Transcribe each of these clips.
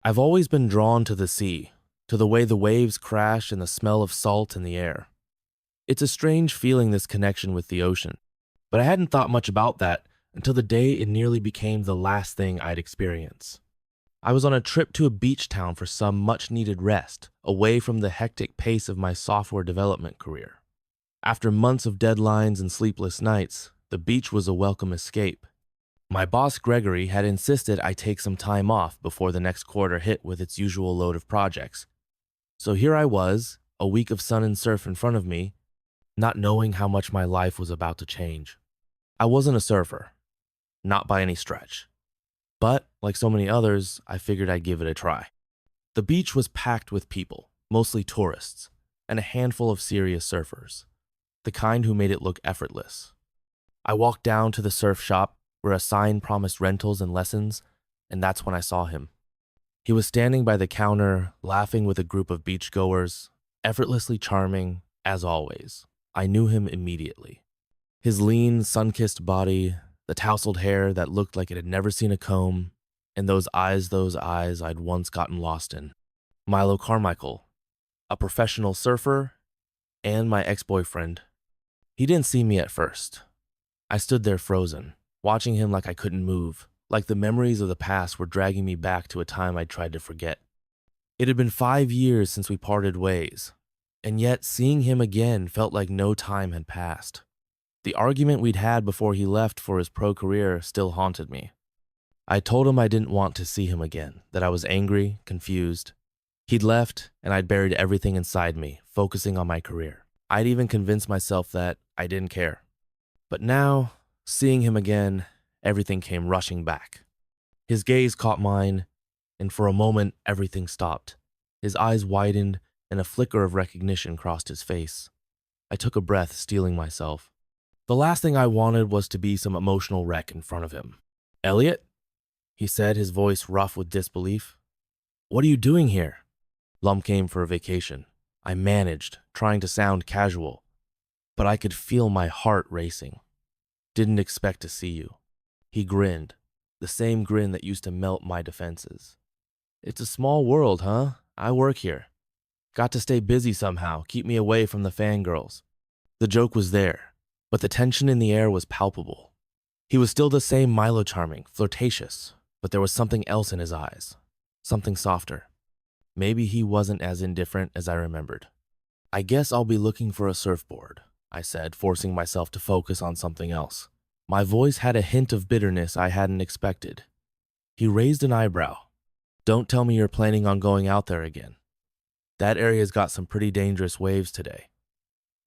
I've always been drawn to the sea, to the way the waves crash and the smell of salt in the air. It's a strange feeling, this connection with the ocean, but I hadn't thought much about that until the day it nearly became the last thing I'd experience. I was on a trip to a beach town for some much-needed rest, away from the hectic pace of my software development career. After months of deadlines and sleepless nights, the beach was a welcome escape. My boss Gregory had insisted I take some time off before the next quarter hit with its usual load of projects. So here I was, a week of sun and surf in front of me, not knowing how much my life was about to change. I wasn't a surfer, not by any stretch. But, like so many others, I figured I'd give it a try. The beach was packed with people, mostly tourists, and a handful of serious surfers, the kind who made it look effortless. I walked down to the surf shop, where a sign promised rentals and lessons, and that's when I saw him. He was standing by the counter, laughing with a group of beachgoers, effortlessly charming, as always. I knew him immediately. His lean, sun-kissed body, the tousled hair that looked like it had never seen a comb, and those eyes I'd once gotten lost in. Milo Carmichael, a professional surfer, and my ex-boyfriend. He didn't see me at first. I stood there frozen, watching him like I couldn't move, like the memories of the past were dragging me back to a time I'd tried to forget. It had been 5 years since we parted ways, and yet seeing him again felt like no time had passed. The argument we'd had before he left for his pro career still haunted me. I told him I didn't want to see him again, that I was angry, confused. He'd left, and I'd buried everything inside me, focusing on my career. I'd even convinced myself that I didn't care. But now, seeing him again, everything came rushing back. His gaze caught mine, and for a moment, everything stopped. His eyes widened, and a flicker of recognition crossed his face. I took a breath, steeling myself. The last thing I wanted was to be some emotional wreck in front of him. "Elliot?" he said, his voice rough with disbelief. "What are you doing here?" Lum came for a vacation. I managed, trying to sound casual, but I could feel my heart racing. "Didn't expect to see you." He grinned, the same grin that used to melt my defenses. "It's a small world, huh? I work here. Got to stay busy somehow, keep me away from the fangirls." The joke was there, but the tension in the air was palpable. He was still the same Milo charming, flirtatious, but there was something else in his eyes, something softer. Maybe he wasn't as indifferent as I remembered. "I guess I'll be looking for a surfboard," I said, forcing myself to focus on something else. My voice had a hint of bitterness I hadn't expected. He raised an eyebrow. "Don't tell me you're planning on going out there again. That area's got some pretty dangerous waves today.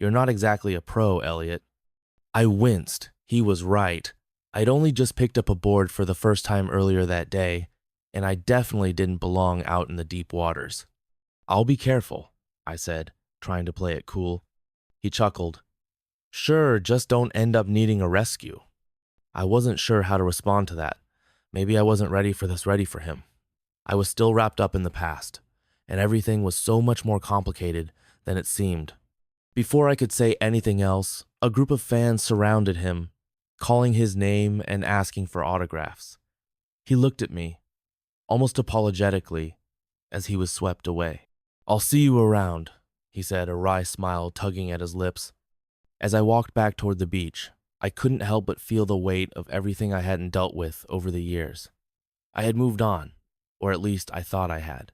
You're not exactly a pro, Elliot." I winced. He was right. I'd only just picked up a board for the first time earlier that day, and I definitely didn't belong out in the deep waters. "I'll be careful," I said, trying to play it cool. He chuckled. "Sure, just don't end up needing a rescue." I wasn't sure how to respond to that. Maybe I wasn't ready for him. I was still wrapped up in the past, and everything was so much more complicated than it seemed. Before I could say anything else, a group of fans surrounded him, calling his name and asking for autographs. He looked at me, almost apologetically, as he was swept away. "I'll see you around," he said, a wry smile tugging at his lips. As I walked back toward the beach, I couldn't help but feel the weight of everything I hadn't dealt with over the years. I had moved on, or at least I thought I had.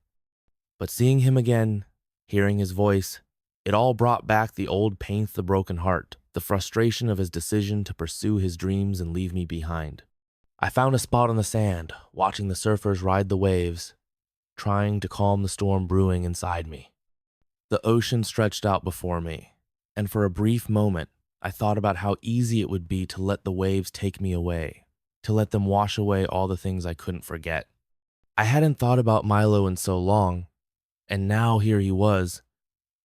But seeing him again, hearing his voice, it all brought back the old pain, the broken heart, the frustration of his decision to pursue his dreams and leave me behind. I found a spot on the sand, watching the surfers ride the waves, trying to calm the storm brewing inside me. The ocean stretched out before me, and for a brief moment, I thought about how easy it would be to let the waves take me away, to let them wash away all the things I couldn't forget. I hadn't thought about Milo in so long, and now here he was,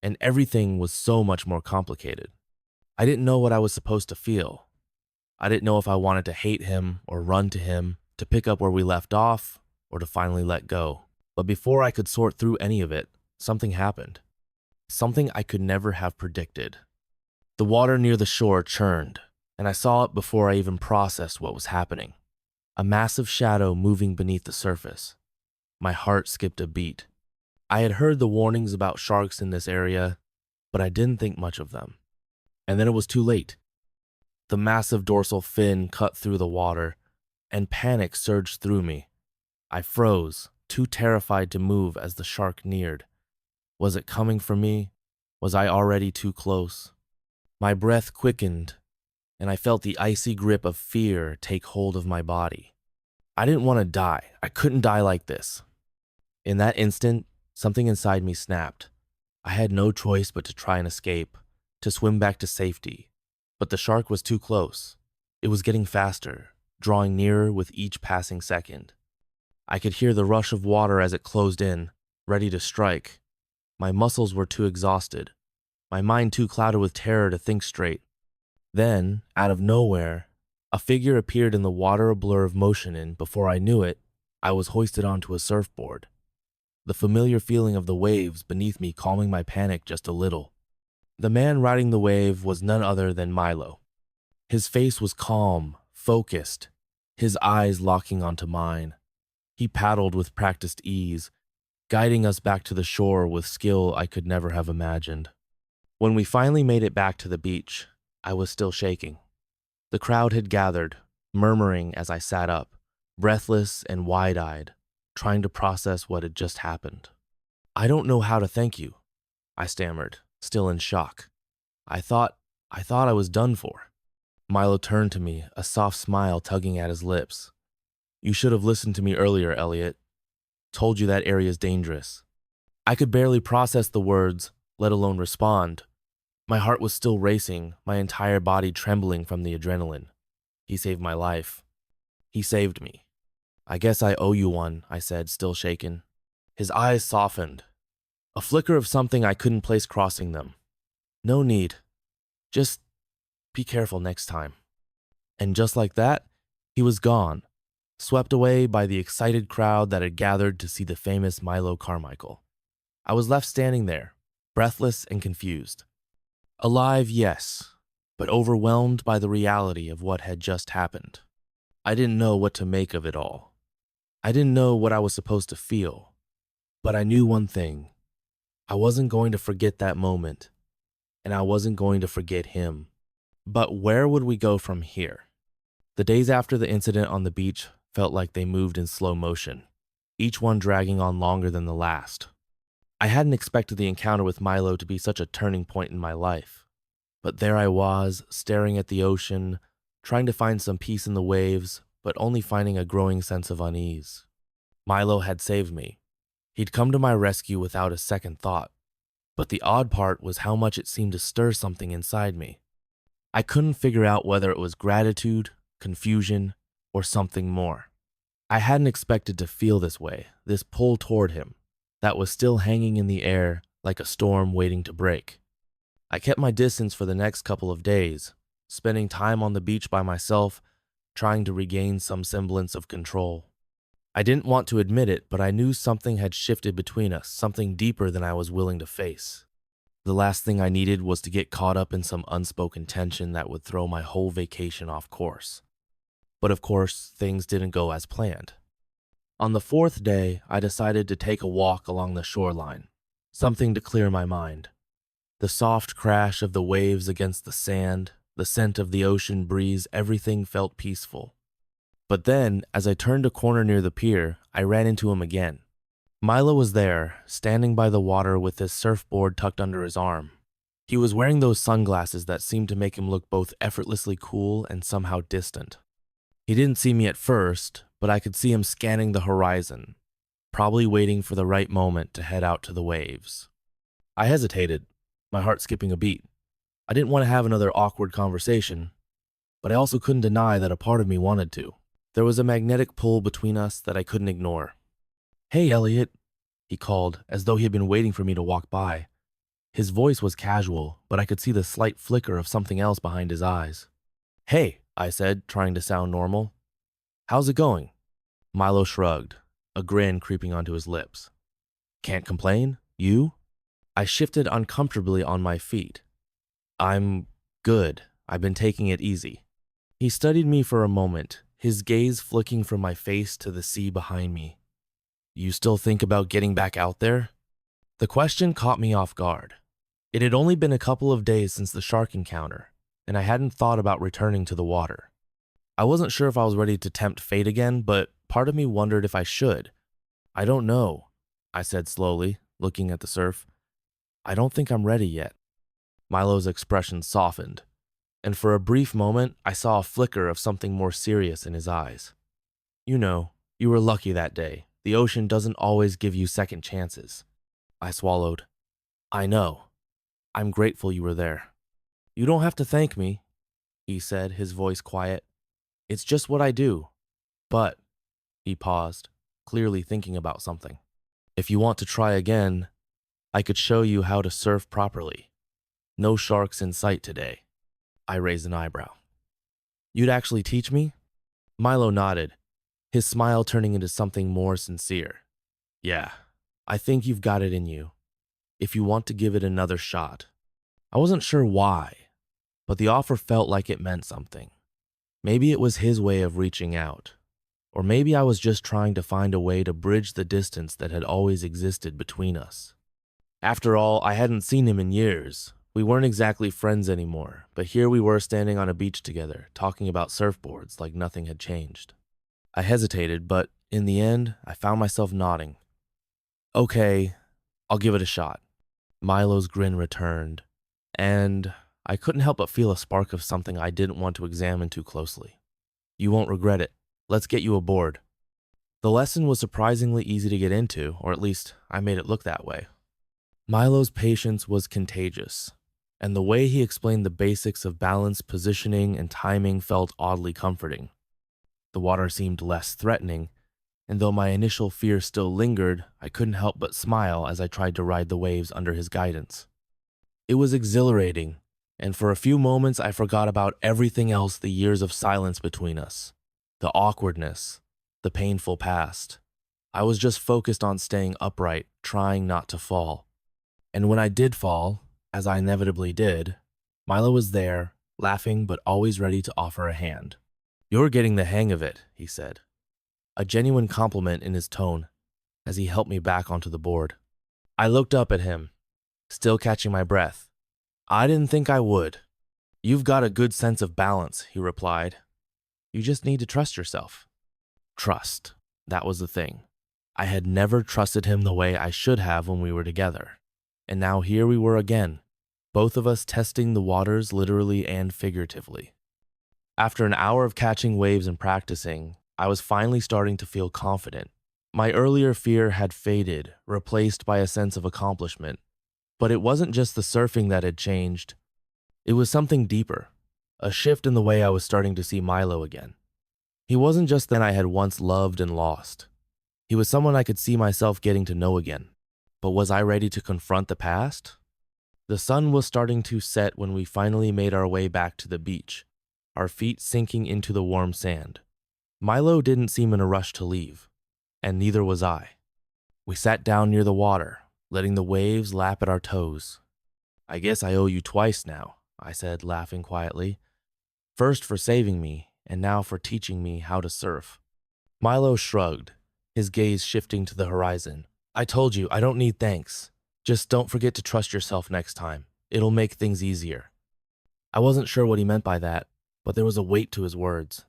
and everything was so much more complicated. I didn't know what I was supposed to feel. I didn't know if I wanted to hate him or run to him, to pick up where we left off, or to finally let go. But before I could sort through any of it, something happened. Something I could never have predicted. The water near the shore churned, and I saw it before I even processed what was happening. A massive shadow moving beneath the surface. My heart skipped a beat. I had heard the warnings about sharks in this area, but I didn't think much of them. And then it was too late. The massive dorsal fin cut through the water, and panic surged through me. I froze, too terrified to move as the shark neared. Was it coming for me? Was I already too close? My breath quickened, and I felt the icy grip of fear take hold of my body. I didn't want to die. I couldn't die like this. In that instant, something inside me snapped. I had no choice but to try and escape, to swim back to safety. But the shark was too close. It was getting faster, drawing nearer with each passing second. I could hear the rush of water as it closed in, ready to strike. My muscles were too exhausted, my mind too clouded with terror to think straight. Then, out of nowhere, a figure appeared in the water a blur of motion, and before I knew it, I was hoisted onto a surfboard. The familiar feeling of the waves beneath me calming my panic just a little. The man riding the wave was none other than Milo. His face was calm, focused, his eyes locking onto mine. He paddled with practiced ease, guiding us back to the shore with skill I could never have imagined. When we finally made it back to the beach, I was still shaking. The crowd had gathered, murmuring as I sat up, breathless and wide-eyed, trying to process what had just happened. "I don't know how to thank you," I stammered, still in shock. I thought I was done for." Milo turned to me, a soft smile tugging at his lips. "You should have listened to me earlier, Elliot. Told you that area's dangerous." I could barely process the words, let alone respond. My heart was still racing, my entire body trembling from the adrenaline. He saved my life. He saved me. "I guess I owe you one," I said, still shaken. His eyes softened. A flicker of something I couldn't place crossing them. "No need. Just be careful next time." And just like that, he was gone, swept away by the excited crowd that had gathered to see the famous Milo Carmichael. I was left standing there, breathless and confused. Alive, yes, but overwhelmed by the reality of what had just happened. I didn't know what to make of it all. I didn't know what I was supposed to feel, but I knew one thing. I wasn't going to forget that moment, and I wasn't going to forget him. But where would we go from here? The days after the incident on the beach felt like they moved in slow motion, each one dragging on longer than the last. I hadn't expected the encounter with Milo to be such a turning point in my life. But there I was, staring at the ocean, trying to find some peace in the waves, but only finding a growing sense of unease. Milo had saved me. He'd come to my rescue without a second thought. But the odd part was how much it seemed to stir something inside me. I couldn't figure out whether it was gratitude, confusion, or something more. I hadn't expected to feel this way, this pull toward him, that was still hanging in the air like a storm waiting to break. I kept my distance for the next couple of days, spending time on the beach by myself, trying to regain some semblance of control. I didn't want to admit it, but I knew something had shifted between us, something deeper than I was willing to face. The last thing I needed was to get caught up in some unspoken tension that would throw my whole vacation off course. But of course, things didn't go as planned. On the fourth day, I decided to take a walk along the shoreline, something to clear my mind. The soft crash of the waves against the sand, the scent of the ocean breeze, everything felt peaceful. But then, as I turned a corner near the pier, I ran into him again. Milo was there, standing by the water with his surfboard tucked under his arm. He was wearing those sunglasses that seemed to make him look both effortlessly cool and somehow distant. He didn't see me at first, but I could see him scanning the horizon, probably waiting for the right moment to head out to the waves. I hesitated, my heart skipping a beat. I didn't want to have another awkward conversation, but I also couldn't deny that a part of me wanted to. There was a magnetic pull between us that I couldn't ignore. "Hey, Elliot," he called, as though he had been waiting for me to walk by. His voice was casual, but I could see the slight flicker of something else behind his eyes. "Hey," I said, trying to sound normal. "How's it going?" Milo shrugged, a grin creeping onto his lips. "Can't complain? You?" I shifted uncomfortably on my feet. "I'm good. I've been taking it easy." He studied me for a moment, his gaze flicking from my face to the sea behind me. You still think about getting back out there? The question caught me off guard. It had only been a couple of days since the shark encounter, and I hadn't thought about returning to the water. I wasn't sure if I was ready to tempt fate again, but part of me wondered if I should. I don't know, I said slowly, looking at the surf. I don't think I'm ready yet. Milo's expression softened, and for a brief moment, I saw a flicker of something more serious in his eyes. You know, you were lucky that day. The ocean doesn't always give you second chances. I swallowed. I know. I'm grateful you were there. You don't have to thank me, he said, his voice quiet. It's just what I do. But, he paused, clearly thinking about something. If you want to try again, I could show you how to surf properly. No sharks in sight today. I raised an eyebrow. You'd actually teach me? Milo nodded, his smile turning into something more sincere. Yeah, I think you've got it in you, if you want to give it another shot. I wasn't sure why, but the offer felt like it meant something. Maybe it was his way of reaching out, or maybe I was just trying to find a way to bridge the distance that had always existed between us. After all, I hadn't seen him in years. We weren't exactly friends anymore, but here we were standing on a beach together, talking about surfboards like nothing had changed. I hesitated, but in the end, I found myself nodding. Okay, I'll give it a shot. Milo's grin returned, and I couldn't help but feel a spark of something I didn't want to examine too closely. You won't regret it. Let's get you aboard. The lesson was surprisingly easy to get into, or at least I made it look that way. Milo's patience was contagious, and the way he explained the basics of balance, positioning, and timing felt oddly comforting. The water seemed less threatening, and though my initial fear still lingered, I couldn't help but smile as I tried to ride the waves under his guidance. It was exhilarating, and for a few moments I forgot about everything else, the years of silence between us, the awkwardness, the painful past. I was just focused on staying upright, trying not to fall. And when I did fall, as I inevitably did, Milo was there, laughing but always ready to offer a hand. You're getting the hang of it, he said, a genuine compliment in his tone, as he helped me back onto the board. I looked up at him, still catching my breath. I didn't think I would. You've got a good sense of balance, he replied. You just need to trust yourself. Trust. That was the thing. I had never trusted him the way I should have when we were together. And now here we were again, both of us testing the waters literally and figuratively. After an hour of catching waves and practicing, I was finally starting to feel confident. My earlier fear had faded, replaced by a sense of accomplishment. But it wasn't just the surfing that had changed. It was something deeper, a shift in the way I was starting to see Milo again. He wasn't just the man I had once loved and lost. He was someone I could see myself getting to know again. But was I ready to confront the past? The sun was starting to set when we finally made our way back to the beach, our feet sinking into the warm sand. Milo didn't seem in a rush to leave, and neither was I. We sat down near the water, letting the waves lap at our toes. I guess I owe you twice now, I said, laughing quietly. First for saving me, and now for teaching me how to surf. Milo shrugged, his gaze shifting to the horizon. I told you, I don't need thanks. Just don't forget to trust yourself next time. It'll make things easier. I wasn't sure what he meant by that, but there was a weight to his words.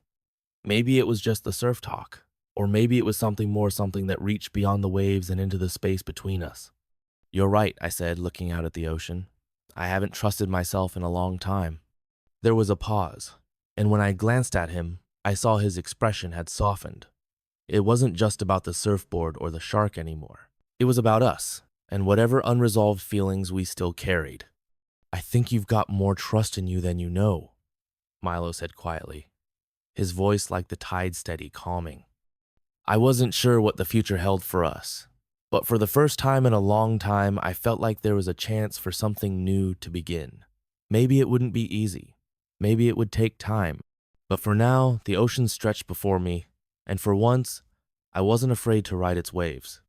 Maybe it was just the surf talk, or maybe it was something more, something that reached beyond the waves and into the space between us. You're right, I said, looking out at the ocean. I haven't trusted myself in a long time. There was a pause, and when I glanced at him, I saw his expression had softened. It wasn't just about the surfboard or the shark anymore. It was about us, and whatever unresolved feelings we still carried. I think you've got more trust in you than you know, Milo said quietly, his voice like the tide steady, calming. I wasn't sure what the future held for us, but for the first time in a long time, I felt like there was a chance for something new to begin. Maybe it wouldn't be easy. Maybe it would take time. But for now, the ocean stretched before me, and for once, I wasn't afraid to ride its waves.